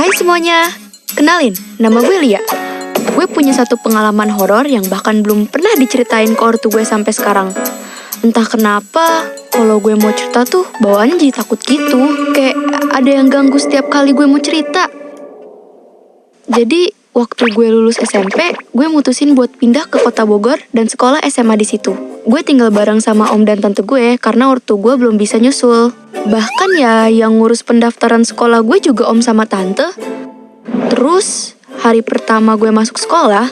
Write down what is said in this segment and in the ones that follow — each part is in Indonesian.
Hai semuanya, kenalin, nama gue Lia. Gue punya satu pengalaman horor yang bahkan belum pernah diceritain ke ortu gue sampai sekarang. Entah kenapa, kalau gue mau cerita tuh bawaannya jadi takut gitu. Kayak ada yang ganggu setiap kali gue mau cerita. Jadi, waktu gue lulus SMP, gue mutusin buat pindah ke kota Bogor dan sekolah SMA di situ. Gue tinggal bareng sama om dan tante gue karena ortu gue belum bisa nyusul. Bahkan ya, yang ngurus pendaftaran sekolah gue juga om sama tante. Terus, hari pertama gue masuk sekolah,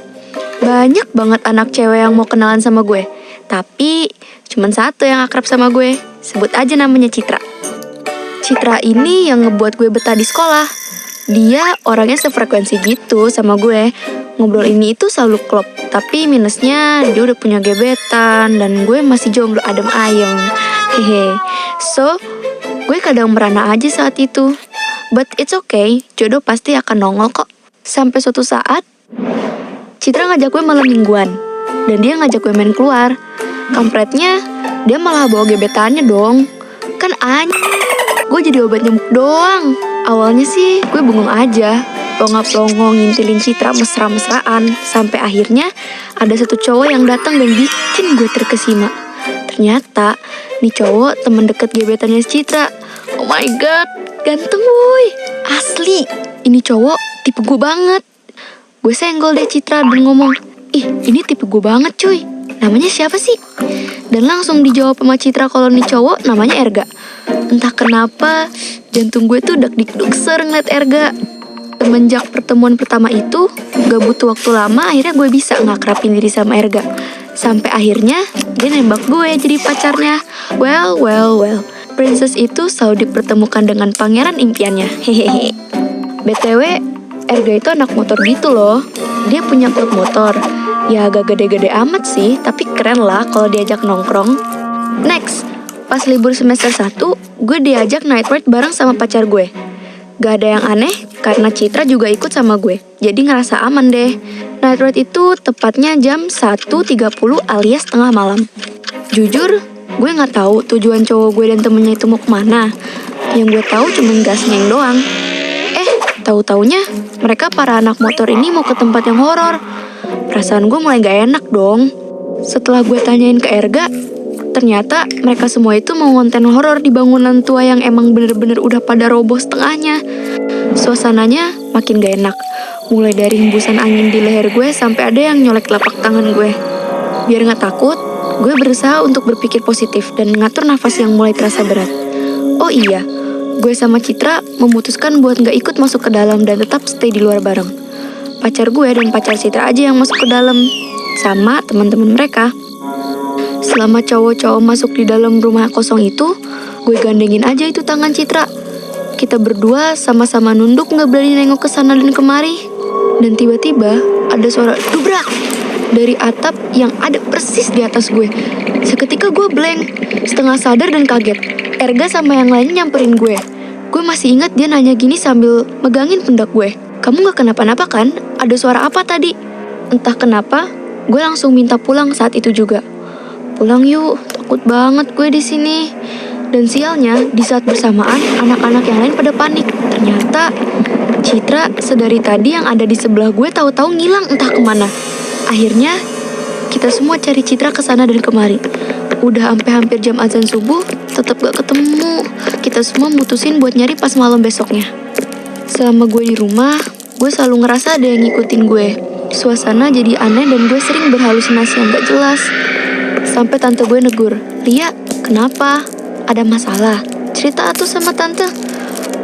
banyak banget anak cewek yang mau kenalan sama gue. Tapi, cuman satu yang akrab sama gue. Sebut aja namanya Citra. Citra ini yang ngebuat gue betah di sekolah. Dia orangnya sefrekuensi gitu sama gue. Ngobrol ini itu selalu klop. Tapi minusnya dia udah punya gebetan dan gue masih jomblo adem ayem. Hehe. So, gue kadang merana aja saat itu. But it's okay, jodoh pasti akan nongol kok. Sampai suatu saat, Citra ngajak gue malam mingguan. Dan dia ngajak gue main keluar. Kampretnya, dia malah bawa gebetannya dong. Kan gue jadi obat nyamuk doang. Awalnya sih gue bengong aja, plonga-plongo ngintilin Citra mesra-mesraan. Sampai akhirnya ada satu cowok yang datang dan bikin gue terkesima. Ternyata nih cowok temen deket gebetannya Citra. Oh my god, ganteng woy. Asli, ini cowok tipe gue banget. Gue senggol deh Citra dan ngomong, ih ini tipe gue banget cuy. Namanya siapa sih? Dan langsung dijawab sama Citra kalau nih cowok namanya Erga. Entah kenapa jantung gue tuh dak-dik-duk ngeliat Erga. Semenjak pertemuan pertama itu, gak butuh waktu lama akhirnya gue bisa ngakrapin diri sama Erga. Sampai akhirnya dia nembak gue jadi pacarnya. Well, princess itu selalu dipertemukan dengan pangeran impiannya. Hehehe. BTW, Erga itu anak motor gitu loh. Dia punya klub motor. Ya agak gede-gede amat sih, tapi keren lah kalau diajak nongkrong. Next, pas libur semester 1, gue diajak night ride bareng sama pacar gue. Gak ada yang aneh, karena Citra juga ikut sama gue. Jadi ngerasa aman deh. Night ride itu tepatnya jam 1.30 alias tengah malam. Jujur, gue gak tahu tujuan cowok gue dan temennya itu mau kemana. Yang gue tahu cuma gasnya doang. Tahu-taunya mereka para anak motor ini mau ke tempat yang horor. Perasaan gue mulai gak enak dong. Setelah gue tanyain ke Erga, ternyata mereka semua itu mau konten horor di bangunan tua yang emang bener-bener udah pada roboh setengahnya. Suasananya makin gak enak. Mulai dari hembusan angin di leher gue sampai ada yang nyolek telapak tangan gue. Biar gak takut, gue berusaha untuk berpikir positif dan ngatur nafas yang mulai terasa berat. Oh iya, gue sama Citra memutuskan buat gak ikut masuk ke dalam dan tetap stay di luar bareng. Pacar gue dan pacar Citra aja yang masuk ke dalam, sama teman-teman mereka. Selama cowok-cowok masuk di dalam rumah kosong itu, gue gandengin aja itu tangan Citra. Kita berdua sama-sama nunduk gak berani nengok ke sana dan kemari. Dan tiba-tiba ada suara dubrak dari atap yang ada persis di atas gue. Seketika gue blank, setengah sadar dan kaget. Erga sama yang lainnya nyamperin gue. Gue masih ingat dia nanya gini sambil megangin pundak gue. Kamu gak kenapa-napa kan? Ada suara apa tadi? Entah kenapa, gue langsung minta pulang saat itu juga. Pulang yuk, takut banget gue di sini. Dan sialnya, di saat bersamaan, anak-anak yang lain pada panik. Ternyata, Citra sedari tadi yang ada di sebelah gue tahu-tahu ngilang entah kemana. Akhirnya, kita semua cari Citra ke sana dan kemari. Udah sampai hampir jam azan subuh, tetap gak ketemu. Kita semua mutusin buat nyari pas malam besoknya. Selama gue di rumah, gue selalu ngerasa ada yang ngikutin gue. Suasana jadi aneh dan gue sering berhalusinasi yang gak jelas. Sampai tante gue negur, Lia, kenapa? Ada masalah? Cerita atuh sama tante.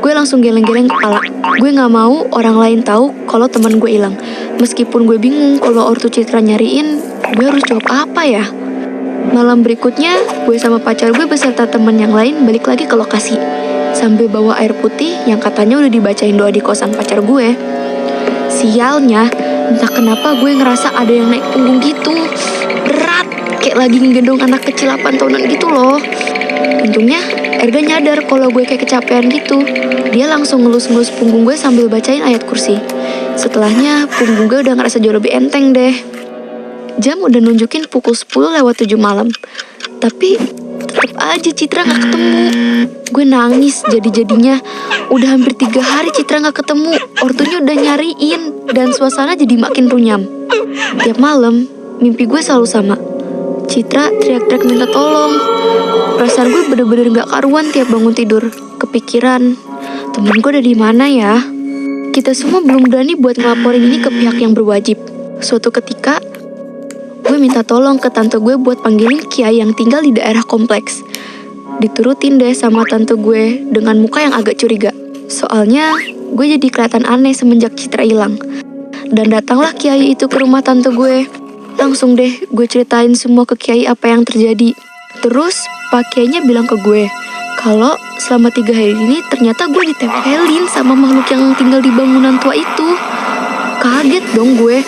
Gue langsung geleng-geleng kepala. Gue gak mau orang lain tahu kalau teman gue hilang. Meskipun gue bingung kalau ortu Citra nyariin, gue harus jawab apa ya? Malam berikutnya, gue sama pacar gue beserta teman yang lain balik lagi ke lokasi. Sambil bawa air putih yang katanya udah dibacain doa di kosan pacar gue. Sialnya, entah kenapa gue ngerasa ada yang naik punggung gitu. Berat, kayak lagi ngegendong anak kecil 8 tahunan gitu loh. Untungnya, Erga nyadar kalau gue kayak kecapean gitu. Dia langsung ngelus-ngelus punggung gue sambil bacain ayat kursi. Setelahnya, punggung gue udah ngerasa jauh lebih enteng deh. Jam udah nunjukin pukul 10:07 malam. Tapi tetep aja Citra gak ketemu. Gue nangis jadi-jadinya. Udah hampir 3 hari Citra gak ketemu. Ortunya udah nyariin. Dan suasana jadi makin runyam. Tiap malam, mimpi gue selalu sama. Citra teriak-teriak minta tolong. Perasaan gue bener-bener gak karuan tiap bangun tidur. Kepikiran, temen gue ada di mana ya? Kita semua belum berani buat ngelaporin ini ke pihak yang berwajib. Suatu ketika, gue minta tolong ke tante gue buat panggilin kiai yang tinggal di daerah kompleks. Diturutin deh sama tante gue dengan muka yang agak curiga. Soalnya, gue jadi kelihatan aneh semenjak Citra hilang. Dan datanglah kiai itu ke rumah tante gue. Langsung deh gue ceritain semua ke kiai apa yang terjadi. Terus, pak kiainya bilang ke gue, kalau selama 3 hari ini ternyata gue ditempelin sama makhluk yang tinggal di bangunan tua itu. Kaget dong gue.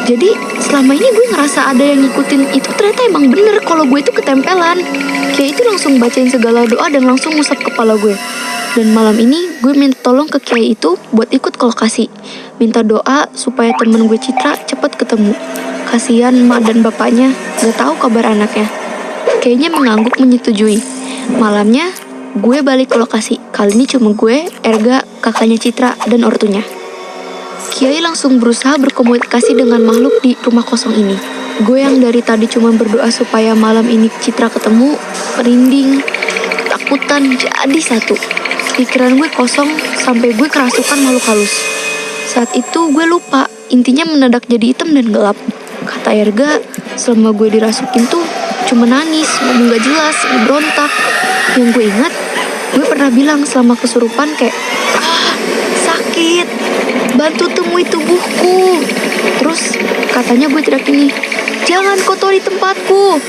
Jadi selama ini gue ngerasa ada yang ngikutin itu, ternyata emang bener kalau gue itu ketempelan. Kiai itu langsung bacain segala doa dan langsung ngusap kepala gue. Dan malam ini gue minta tolong ke kiai itu buat ikut ke lokasi. Minta doa supaya temen gue Citra cepet ketemu. Kasian mak dan bapaknya gak tahu kabar anaknya. Kiainya mengangguk menyetujui. Malamnya gue balik ke lokasi. Kali ini cuma gue, Erga, kakaknya Citra, dan ortunya. Kiai langsung berusaha berkomunikasi dengan makhluk di rumah kosong ini. Gue yang dari tadi cuma berdoa supaya malam ini Citra ketemu, merinding, ketakutan jadi satu. Pikiran gue kosong sampai gue kerasukan makhluk halus. Saat itu gue lupa, intinya mendadak jadi hitam dan gelap. Kata Erga, selama gue dirasukin tuh cuma nangis, ngomong gak jelas, berontak. Yang gue ingat, gue pernah bilang selama kesurupan kayak, sakit, bantu temui tubuhku. Terus katanya gue teriak ini, jangan kotori tempatku.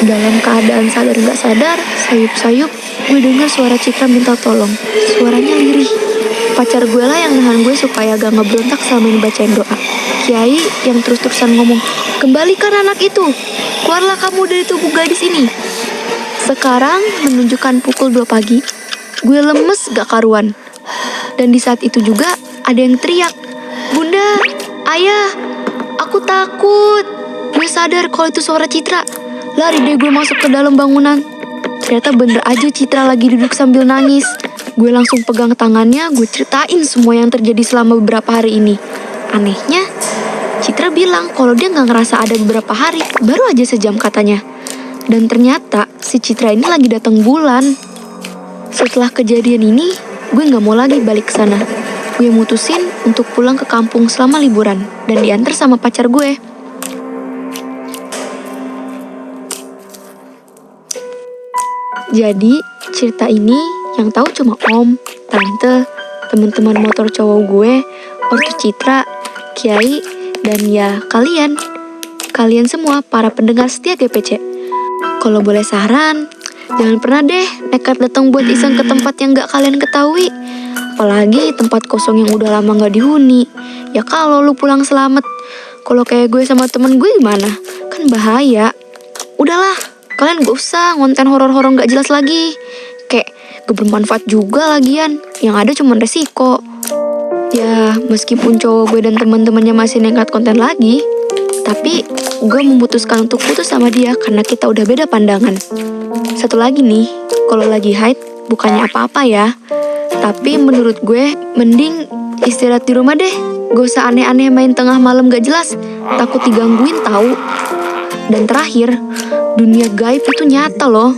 Dalam keadaan sadar gak sadar, sayup-sayup, gue dengar suara Citra minta tolong. Suaranya lirih. Pacar gue lah yang nahan gue supaya gak ngeberontak selama ini bacain doa. Kiai yang terus-terusan ngomong, kembalikan anak itu, keluarlah kamu dari tubuh gadis ini. Sekarang menunjukkan pukul 2 pagi. Gue lemes gak karuan. Dan di saat itu juga ada yang teriak, Bunda, Ayah, aku takut. Gue sadar kalau itu suara Citra. Lari deh gue masuk ke dalam bangunan. Ternyata bener aja Citra lagi duduk sambil nangis. Gue langsung pegang tangannya, gue ceritain semua yang terjadi selama beberapa hari ini. Anehnya, Citra bilang kalau dia gak ngerasa ada beberapa hari, baru aja sejam katanya. Dan ternyata si Citra ini lagi datang bulan. Setelah kejadian ini, gue gak mau lagi balik ke sana. Gue mutusin untuk pulang ke kampung selama liburan dan diantar sama pacar gue. Jadi, cerita ini yang tahu cuma om, tante, teman-teman motor cowok gue, ortu Citra, kiai, dan ya kalian. Kalian semua para pendengar setia GPC. Kalau boleh saran, jangan pernah deh nekat datang buat iseng ke tempat yang gak kalian ketahui. Apalagi tempat kosong yang udah lama gak dihuni. Ya kalau lu pulang selamat. Kalau kayak gue sama temen gue gimana? Kan bahaya. Udahlah, kalian gak usah ngonten horor-horor gak jelas lagi. Kayak gak bermanfaat juga lagian. Yang ada cuma resiko. Ya meskipun cowok gue dan teman-temannya masih nekat konten lagi, tapi gue memutuskan untuk putus sama dia karena kita udah beda pandangan. Satu lagi nih, kalau lagi haid bukannya apa-apa ya. Tapi menurut gue mending istirahat di rumah deh. Gak usah aneh-aneh main tengah malam gak jelas. Takut digangguin tahu. Dan terakhir, dunia gaib itu nyata loh.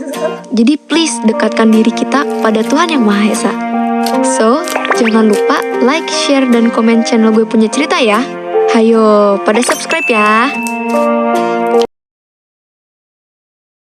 Jadi please dekatkan diri kita pada Tuhan Yang Maha Esa. So, jangan lupa like, share, dan komen channel Gue Punya Cerita ya. Hayo, pada subscribe ya.